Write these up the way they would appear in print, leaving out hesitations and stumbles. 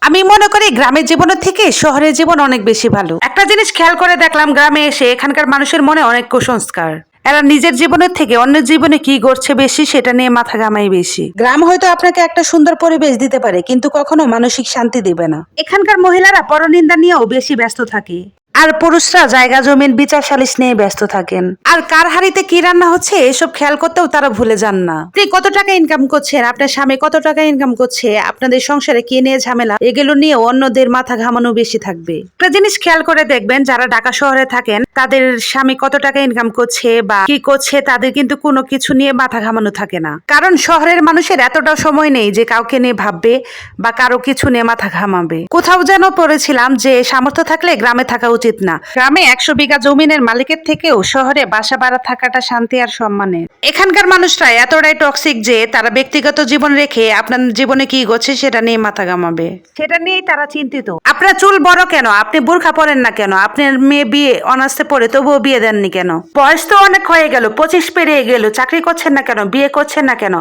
আমি মনে করি গ্রামের জীবনের থেকে শহরের জীবন অনেক বেশি ভালো। একটা জিনিস খেয়াল করে দেখলাম, গ্রামে এসে এখানকার মানুষের মনে অনেক কুসংস্কার। এরা নিজের জীবনের থেকে অন্যের জীবনে কি ঘটছে বেশি সেটা নিয়ে মাথা ঘামাই বেশি। গ্রাম হয়তো আপনাকে একটা সুন্দর পরিবেশ দিতে পারে, কিন্তু কখনো মানসিক শান্তি দিবে না। এখানকার মহিলারা পরনিন্দা নিয়েও বেশি ব্যস্ত থাকে, আর পুরুষরা জায়গা জমিন বিচার সালিশ নিয়ে ব্যস্ত থাকেন। আর কার হাড়িতে কি রান্না হচ্ছে এসব খেয়াল করতেও তারা ভুলে যান না। আপনি কত টাকা ইনকাম করছেন, আপনার স্বামী কত টাকা ইনকাম করছে, আপনাদের সংসারে কি নিয়ে ঝামেলা, এগুলো নিয়ে অন্যদের মাথা ঘামানো বেশি থাকবে। একটা জিনিস খেয়াল করে দেখবেন, যারা ঢাকা শহরে থাকেন তাদের স্বামী কত টাকা ইনকাম করছে বা কি করছে তাদের কিন্তু কোনো কিছু নিয়ে মাথা ঘামানো থাকে না। কারণ শহরের মানুষের এতটা সময় নেই যে কাউকে নিয়ে ভাববে বা কারো কিছু নিয়ে মাথা ঘামাবে। কোথাও যেন পড়েছিলাম যে সামর্থ্য থাকলে গ্রামে থাকা উচিত না। গ্রামে 100 বিঘা জমিনের মালিকের থেকেও শহরে বাসা ভাড়া থাকাটা শান্তি আর সম্মানের। এখানকার মানুষরা এতটাই টক্সিক যে তারা ব্যক্তিগত জীবন রেখে আপনার জীবনে কি ঘটছে সেটা নিয়ে মাথা ঘামাবে, সেটা নিয়েই তারা চিন্তিত। আপনার চুল বড় কেন, আপনি বোরখা পরেন না কেন, আপনার মেয়ে বিয়ে অনার্সে পড়ে তবুও বিয়ে দেননি কেন, বয়স তো অনেক হয়ে গেল, 25 পেরিয়ে গেল, চাকরি করছেন না কেন, বিয়ে করছেন না কেন,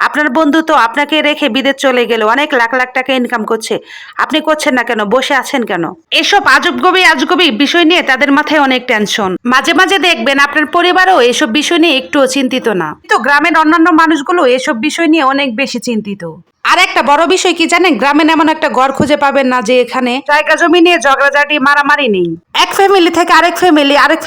আপনার বন্ধু তো আপনাকে রেখে বিদেশ চলে গেল, অনেক লাখ লাখ টাকা ইনকাম করছে, আপনি করছেন না কেন, বসে আছেন কেন। এসব আজগবি বিষয় নিয়ে তাদের মাথায় অনেক টেনশন। মাঝে মাঝে দেখবেন আপনার পরিবারও এসব বিষয় নিয়ে একটুও চিন্তিত না, তো গ্রামের অন্যান্য মানুষগুলো এসব বিষয় নিয়ে অনেক বেশি চিন্তিত। আর একটা বড় বিষয় কি জানেন, গ্রামে এমন একটা ঘর খুঁজে পাবেন না যে এখানে জায়গা জমি নিয়ে ঝগড়াঝাটি মারামারি নেই। এক ফ্যামিলি থেকে আরেক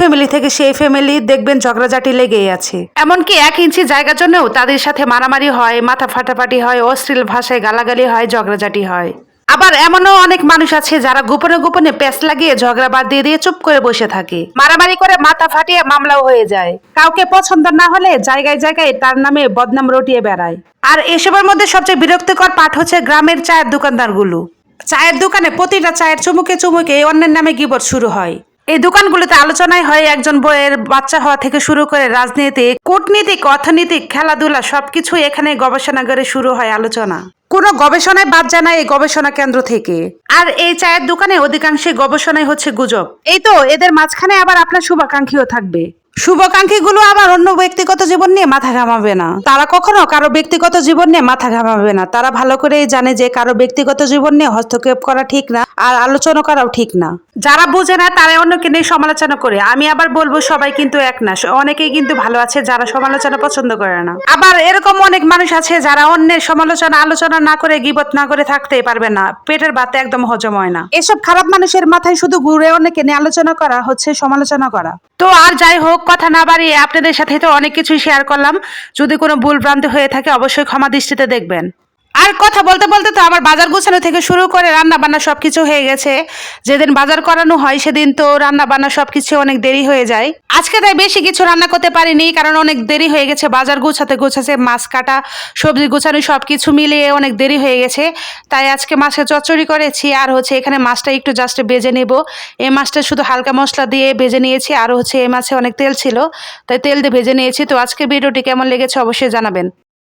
ফ্যামিলি থেকে সেই ফ্যামিলি দেখবেন ঝগড়াঝাটি লেগেই আছে। এমনকি 1 ইঞ্চি জায়গার জন্যও তাদের সাথে মারামারি হয়, মাথা ফাটাফাটি হয়, অশ্লীল ভাষায় গালাগালি হয়, ঝগড়াঝাটি হয়। আবার এমনও অনেক মানুষ আছে যারা গোপনে গোপনে প্যাঁচ লাগিয়ে ঝগড়া বাদ দিয়ে চুপ করে বসে থাকে, মারামারি করে মাথা ফাটিয়ে মামলাও হয়ে যায়। কাউকে পছন্দ না হলে জায়গায় জায়গায় তার নামে বদনাম রটিয়ে বেড়ায়। আর এসবের মধ্যে সবচেয়ে বিরক্তিকর পাঠ হচ্ছে গ্রামের চায়ের দোকানদারগুলো। চায়ের দোকানে প্রতিটা চায়ের চুমুকে চুমুকে অন্যের নামে গিবট শুরু হয়। এই দোকানগুলোতে আলোচনায় হয় একজন বইয়ের বাচ্চা হওয়া থেকে শুরু করে রাজনীতি, কূটনীতিক, অর্থনীতিক, খেলাধুলা সবকিছু এখানে গবেষণাগারে শুরু হয় আলোচনা। কোনো গবেষণায় বাদ যায় না এই গবেষণা কেন্দ্র থেকে। আর এই চায়ের দোকানে অধিকাংশই গবেষণায় হচ্ছে গুজব। এই তো এদের মাঝখানে আবার আপনার শুভাকাঙ্ক্ষীও থাকবে। শুভাকাঙ্ক্ষী গুলো আবার অন্য ব্যক্তিগত জীবন নিয়ে মাথা ঘামাবে না। তারা কখনো কারো ব্যক্তিগত জীবন নিয়ে মাথা ঘামাবে না। তারা ভালো করেই জানে যে কারো ব্যক্তিগত জীবন নিয়ে হস্তক্ষেপ করা ঠিক না, আর আলোচনা করাও ঠিক না। যারা বোঝে না তারা অন্যকে নিয়ে সমালোচনা করে। আমি আবার বলবো সবাই কিন্তু এক না, অনেকেই কিন্তু ভালো আছে যারা সমালোচনা পছন্দ করে না। আবার এরকম অনেক মানুষ আছে যারা অন্যের সমালোচনা আলোচনা না করে, গীবত না করে থাকতেই পারবে না, পেটের ভাত একদম হজম হয় না। এসব খারাপ মানুষের মাথায় শুধু ঘুরে অন্যকে নিয়ে আলোচনা করা হচ্ছে সমালোচনা করা। তো আর যাই হোক, কথা না বাড়িয়ে আপনাদের সাথে তো অনেক কিছু শেয়ার করলাম। যদি কোনো ভুল ভ্রান্তি হয়ে থাকে অবশ্যই ক্ষমা দৃষ্টিতে দেখবেন। আর কথা বলতে বলতে তো আমার বাজার গোছানো থেকে শুরু করে রান্না বান্না সবকিছু হয়ে গেছে। যেদিন বাজার করানো হয় সেদিন তো রান্না বান্না সবকিছু অনেক দেরি হয়ে যায়। আজকে তাই বেশি কিছু রান্না করতে পারিনি, কারণ অনেক দেরি হয়ে গেছে। বাজার গোছাতে গোছাতে মাছ কাটা, সবজি গোছানো সবকিছু মিলিয়ে অনেক দেরি হয়ে গেছে। তাই আজকে মাছের চচ্চড়ি করেছি, আর হচ্ছে এখানে মাছটা একটু জাস্ট ভেজে নেব। এই মাছটা শুধু হালকা মশলা দিয়ে ভেজে নিয়েছি, আর হচ্ছে এই মাছে অনেক তেল ছিল তাই তেল দিয়ে ভেজে নিয়েছি। তো আজকের ভিডিওটি কেমন লেগেছে অবশ্যই জানাবেন।